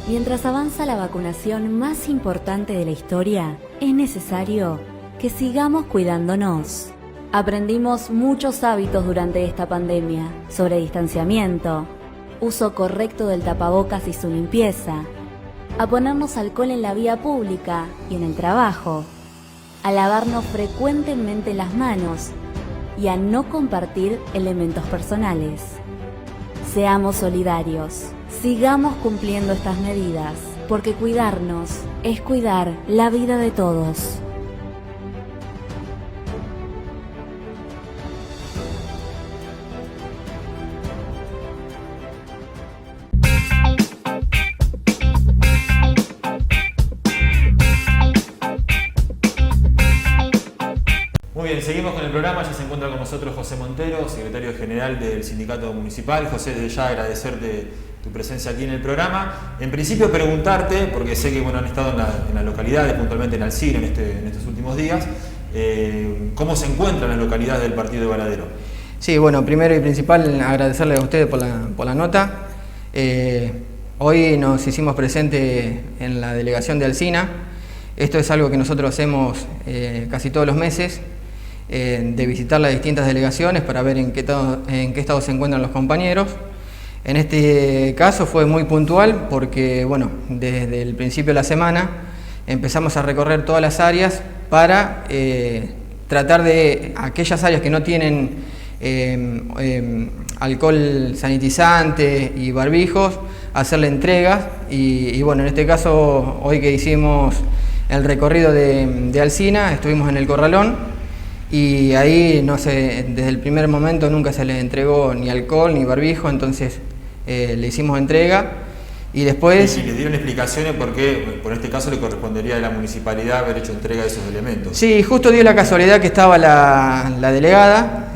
Mientras avanza la vacunación más importante de la historia, es necesario que sigamos cuidándonos. Aprendimos muchos hábitos durante esta pandemia sobre distanciamiento, uso correcto del tapabocas y su limpieza, a ponernos alcohol en la vía pública y en el trabajo, a lavarnos frecuentemente las manos y a no compartir elementos personales. Seamos solidarios. Sigamos cumpliendo estas medidas, porque cuidarnos es cuidar la vida de todos. Muy bien, seguimos con el programa. Ya se encuentra con nosotros José Montero, secretario general del Sindicato Municipal. José, desde ya agradecerte tu presencia aquí en el programa. En principio preguntarte, porque sé que han estado en las localidades, puntualmente en Alcina en estos últimos días, ¿cómo se encuentran las localidades del partido de Varadero? Sí, bueno, primero y principal agradecerle a ustedes por la nota. Hoy nos hicimos presente en la delegación de Alcina. Esto es algo que nosotros hacemos casi todos los meses, de visitar las distintas delegaciones para ver en qué estado se encuentran los compañeros. En este caso fue muy puntual porque, bueno, desde el principio de la semana empezamos a recorrer todas las áreas para tratar de aquellas áreas que no tienen alcohol sanitizante y barbijos, hacerle entregas y bueno, en este caso, hoy que hicimos el recorrido de Alcina, estuvimos en el Corralón y ahí, no sé, desde el primer momento nunca se le entregó ni alcohol ni barbijo, entonces le hicimos entrega y después... ¿Y le dieron explicaciones por qué, por este caso, le correspondería a la municipalidad haber hecho entrega de esos elementos? Sí, justo dio la casualidad que estaba la delegada,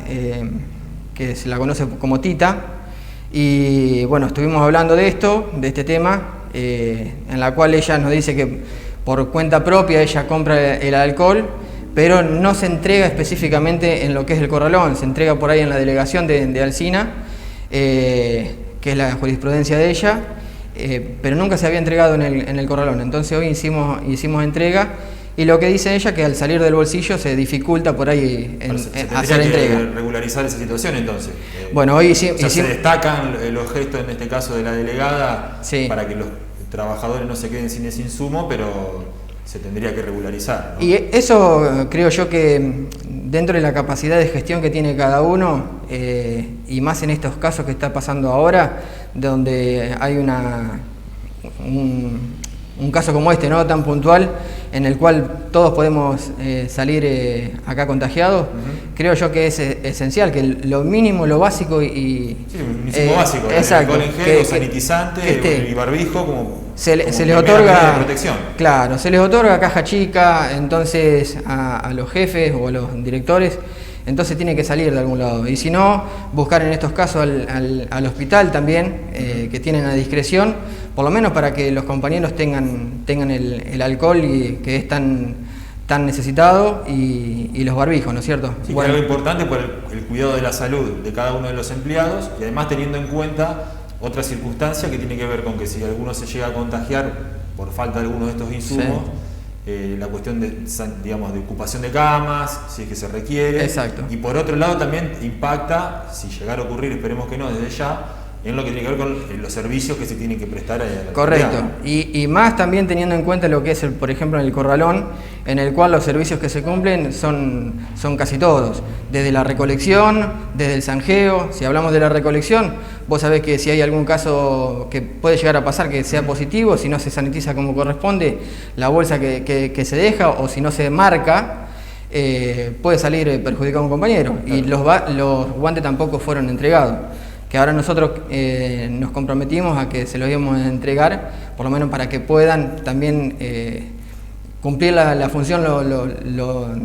que se la conoce como Tita, y bueno, estuvimos hablando de este tema, en la cual ella nos dice que por cuenta propia ella compra el alcohol, pero no se entrega específicamente en lo que es el Corralón, se entrega por ahí en la delegación de Alcina, que es la jurisprudencia de ella, pero nunca se había entregado en el Corralón. Entonces hoy hicimos entrega y lo que dice ella que al salir del bolsillo se dificulta por ahí hacer entrega. Que regularizar esa situación entonces. Bueno, hoy se destacan los gestos en este caso de la delegada, sí, para que los trabajadores no se queden sin ese insumo, pero se tendría que regularizar, ¿no? Y eso creo yo que dentro de la capacidad de gestión que tiene cada uno, y más en estos casos que está pasando ahora, donde hay un caso como este, ¿no?, tan puntual, en el cual todos podemos salir acá contagiados, creo yo que es esencial, que lo mínimo, lo básico sí, un mínimo básico, exacto, alcohol en gel, sanitizante y barbijo como se les otorga protección. Claro, se les otorga caja chica, entonces a los jefes o a los directores, entonces tiene que salir de algún lado. Y si no, buscar en estos casos al hospital también, que tienen a discreción, por lo menos para que los compañeros tengan el alcohol que es tan necesitado y los barbijos, ¿no es cierto? Sí, bueno, algo importante por el cuidado de la salud de cada uno de los empleados y además teniendo en cuenta otra circunstancia que tiene que ver con que si alguno se llega a contagiar por falta de alguno de estos insumos, sí, la cuestión de ocupación de camas, si es que se requiere. Exacto. Y por otro lado también impacta, si llegara a ocurrir, esperemos que no, desde ya, en lo que tiene que ver con los servicios que se tienen que prestar a la correcto. Y más también teniendo en cuenta lo que es, por ejemplo, en el Corralón, en el cual los servicios que se cumplen son casi todos. Desde la recolección, desde el zanjeo. Si hablamos de la recolección, vos sabés que si hay algún caso que puede llegar a pasar que sea positivo, si no se sanitiza como corresponde, la bolsa que se deja o si no se marca, puede salir perjudicado a un compañero. Claro. Y los guantes tampoco fueron entregados, que ahora nosotros nos comprometimos a que se los íbamos a entregar, por lo menos para que puedan también cumplir la función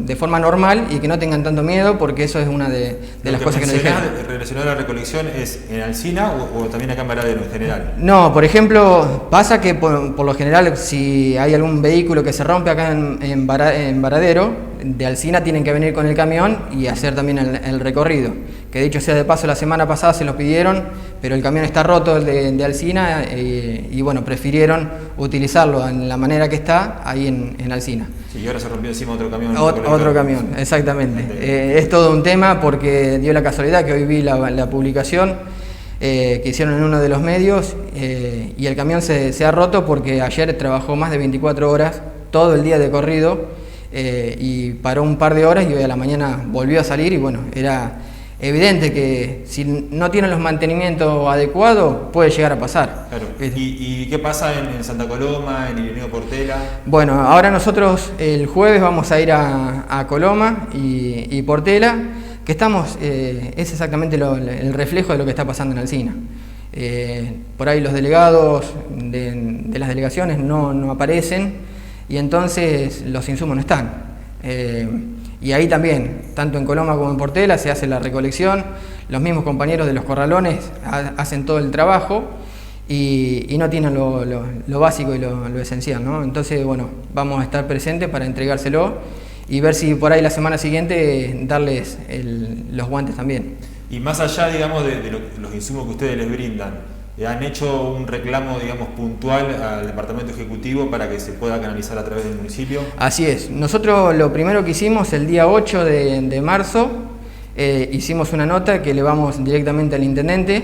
de forma normal y que no tengan tanto miedo, porque eso es una de las cosas que nos dijeron. ¿Relacionado a la recolección es en Alcina o también acá en Varadero en general? No, por ejemplo, pasa que por lo general si hay algún vehículo que se rompe acá en Varadero, de Alcina tienen que venir con el camión y hacer también el recorrido. Que dicho sea de paso, la semana pasada se los pidieron, pero el camión está roto, el de Alcina, y bueno, prefirieron utilizarlo en la manera que está ahí en Alcina. Sí, y ahora se rompió encima otro camión. Otro camión, exactamente. Es todo un tema porque dio la casualidad que hoy vi la publicación que hicieron en uno de los medios, y el camión se ha roto porque ayer trabajó más de 24 horas, todo el día de corrido, y paró un par de horas y hoy a la mañana volvió a salir y bueno, era evidente que si no tienen los mantenimientos adecuados puede llegar a pasar. Claro. ¿Y qué pasa en Santa Coloma, en Irineo Portela? Bueno, ahora nosotros el jueves vamos a ir a Coloma y Portela, que estamos, es exactamente el reflejo de lo que está pasando en Alsina. Por ahí los delegados de las delegaciones no aparecen y entonces los insumos no están. Y ahí también, tanto en Coloma como en Portela, se hace la recolección, los mismos compañeros de los corralones hacen todo el trabajo y no tienen lo básico y lo esencial, ¿no? Entonces, bueno, vamos a estar presentes para entregárselo y ver si por ahí la semana siguiente darles los guantes también. Y más allá, digamos, de los insumos que ustedes les brindan, ¿han hecho un reclamo, digamos, puntual al Departamento Ejecutivo para que se pueda canalizar a través del municipio? Así es. Nosotros lo primero que hicimos el día 8 de marzo, hicimos una nota que elevamos directamente al Intendente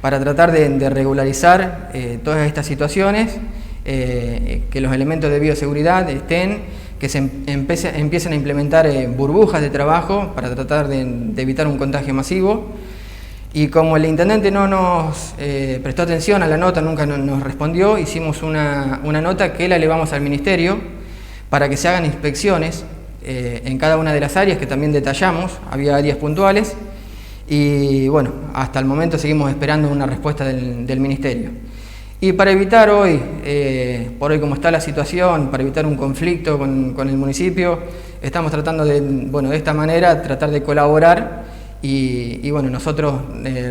para tratar de regularizar todas estas situaciones, que los elementos de bioseguridad estén, que se empiecen a implementar burbujas de trabajo para tratar de evitar un contagio masivo. Y como el Intendente no nos prestó atención a la nota, nunca nos respondió, hicimos una nota que la elevamos al Ministerio para que se hagan inspecciones en cada una de las áreas que también detallamos, había áreas puntuales y bueno, hasta el momento seguimos esperando una respuesta del Ministerio. Y para evitar hoy, por hoy como está la situación, para evitar un conflicto con el municipio, estamos tratando de esta manera, tratar de colaborar y bueno, nosotros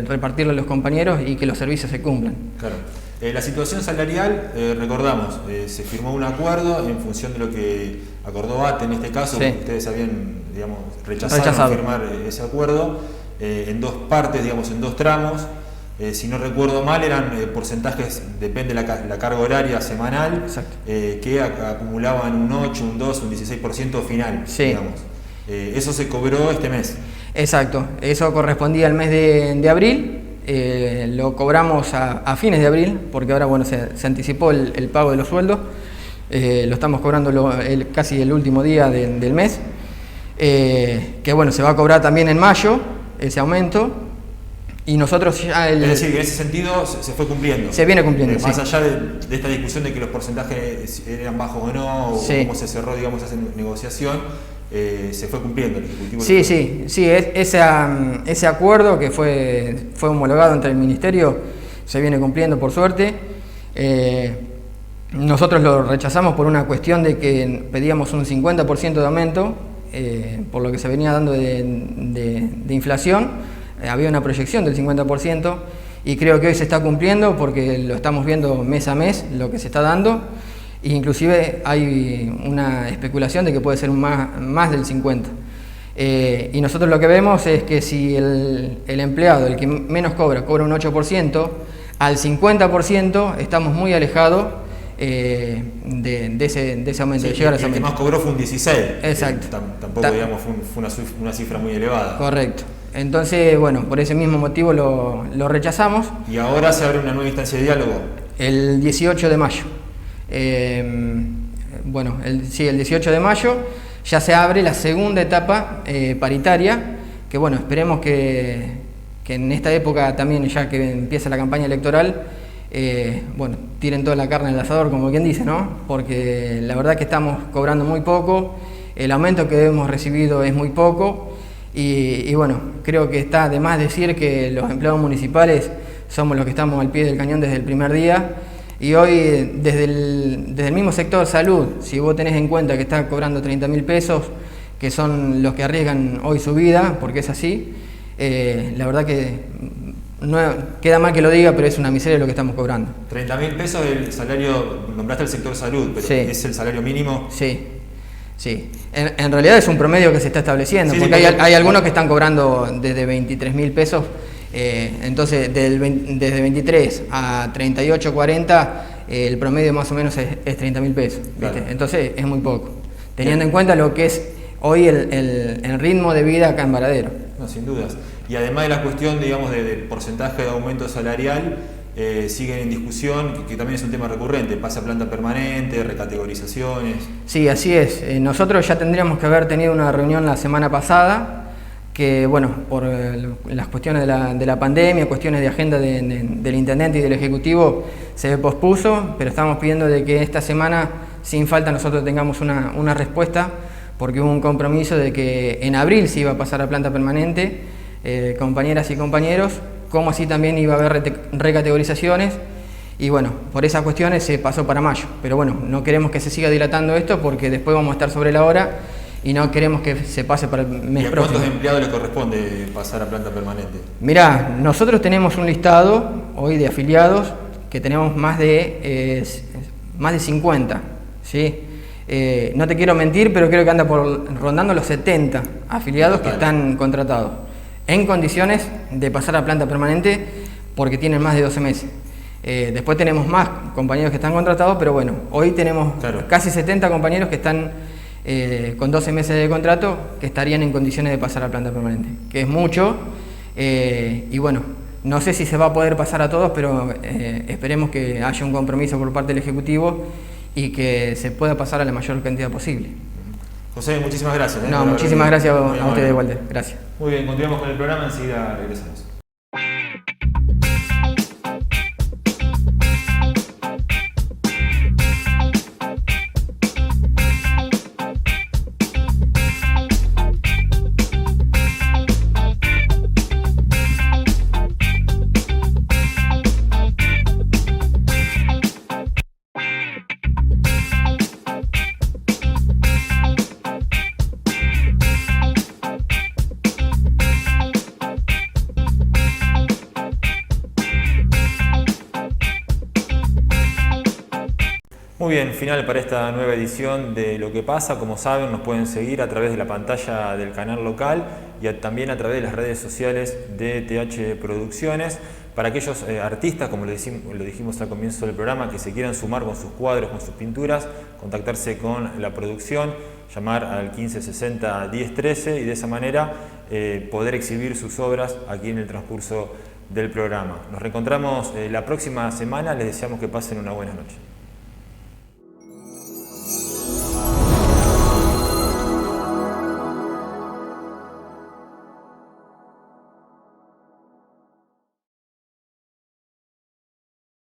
repartirlo a los compañeros y que los servicios se cumplan. Claro. La situación salarial, recordamos, se firmó un acuerdo en función de lo que acordó ATE en este caso, sí. Ustedes habían, digamos, rechazado firmar ese acuerdo en dos partes, digamos, en dos tramos. Si no recuerdo mal, eran porcentajes, depende de la carga horaria semanal, que acumulaban un 8, un 2, un 16% final, sí. Digamos. Eso se cobró este mes. Exacto, eso correspondía al mes de abril, lo cobramos a fines de abril, porque ahora bueno, se anticipó el pago de los sueldos, lo estamos cobrando casi el último día del mes, que bueno, se va a cobrar también en mayo ese aumento, y nosotros ya... Es decir, que en ese sentido se fue cumpliendo. Se viene cumpliendo, más sí. allá de esta discusión de que los porcentajes eran bajos o no, o sí. Cómo se cerró, digamos, esa negociación, se fue cumpliendo el Ejecutivo. Sí, ese acuerdo que fue homologado entre el Ministerio se viene cumpliendo por suerte. Nosotros lo rechazamos por una cuestión de que pedíamos un 50% de aumento, por lo que se venía dando de inflación. Había una proyección del 50% y creo que hoy se está cumpliendo porque lo estamos viendo mes a mes lo que se está dando. Inclusive hay una especulación de que puede ser más del 50%. Y nosotros lo que vemos es que si el empleado, el que menos cobra un 8%, al 50% estamos muy alejados de ese aumento. Sí, de llegar a ese el que aumento. más cobró fue un 16%. Exacto. Tampoco digamos, fue una cifra muy elevada. Correcto. Entonces, bueno, por ese mismo motivo lo rechazamos. ¿Y ahora se abre una nueva instancia de diálogo? El 18 de mayo. Bueno, el 18 de mayo ya se abre la segunda etapa paritaria, que bueno, esperemos que en esta época también, ya que empieza la campaña electoral, bueno, tiren toda la carne al asador, como quien dice, ¿no? Porque la verdad que estamos cobrando muy poco, el aumento que hemos recibido es muy poco, y bueno, creo que está de más decir que los empleados municipales somos los que estamos al pie del cañón desde el primer día. Y hoy, desde el mismo sector salud, si vos tenés en cuenta que está cobrando 30.000 pesos, que son los que arriesgan hoy su vida, porque es así, la verdad que no queda mal que lo diga, pero es una miseria lo que estamos cobrando. 30.000 pesos el salario, nombraste el sector salud, pero sí. ¿Es el salario mínimo? Sí. En realidad es un promedio que se está estableciendo, sí, porque hay algunos que están cobrando desde 23.000 pesos. Entonces desde 23 a 38, 40 el promedio más o menos es 30.000 pesos, ¿viste? Claro. Entonces es muy poco, teniendo en cuenta lo que es hoy el ritmo de vida acá en Varadero. No, sin dudas. Y además de la cuestión, digamos, del porcentaje de aumento salarial, siguen en discusión, que también es un tema recurrente, pasa a planta permanente, recategorizaciones. Sí, así es. Nosotros ya tendríamos que haber tenido una reunión la semana pasada, que bueno, por las cuestiones de la pandemia, cuestiones de agenda del intendente y del ejecutivo, se pospuso, pero estamos pidiendo de que esta semana, sin falta, nosotros tengamos una respuesta, porque hubo un compromiso de que en abril se iba a pasar a planta permanente, compañeras y compañeros, como así también iba a haber recategorizaciones, y bueno, por esas cuestiones se pasó para mayo, pero bueno, no queremos que se siga dilatando esto porque después vamos a estar sobre la hora y no queremos que se pase para el mes próximo. ¿Y a cuántos empleados les corresponde pasar a planta permanente? Mirá, nosotros tenemos un listado hoy de afiliados que tenemos más de 50, ¿sí? No te quiero mentir, pero creo que anda rondando los 70 afiliados que están contratados en condiciones de pasar a planta permanente porque tienen más de 12 meses. Después tenemos más compañeros que están contratados, pero bueno, hoy tenemos casi 70 compañeros que están con 12 meses de contrato que estarían en condiciones de pasar a planta permanente, que es mucho, y bueno, no sé si se va a poder pasar a todos, pero esperemos que haya un compromiso por parte del Ejecutivo y que se pueda pasar a la mayor cantidad posible. José, muchísimas gracias. No, muchísimas gracias a ustedes, Walter. Gracias. Muy bien, continuamos con el programa, enseguida regresamos. Muy bien, final para esta nueva edición de Lo que pasa. Como saben, nos pueden seguir a través de la pantalla del canal local y también a través de las redes sociales de TH Producciones. Para aquellos artistas, como lo dijimos al comienzo del programa, que se quieran sumar con sus cuadros, con sus pinturas, contactarse con la producción, llamar al 1560 1013 y de esa manera poder exhibir sus obras aquí en el transcurso del programa. Nos reencontramos la próxima semana, les deseamos que pasen una buena noche.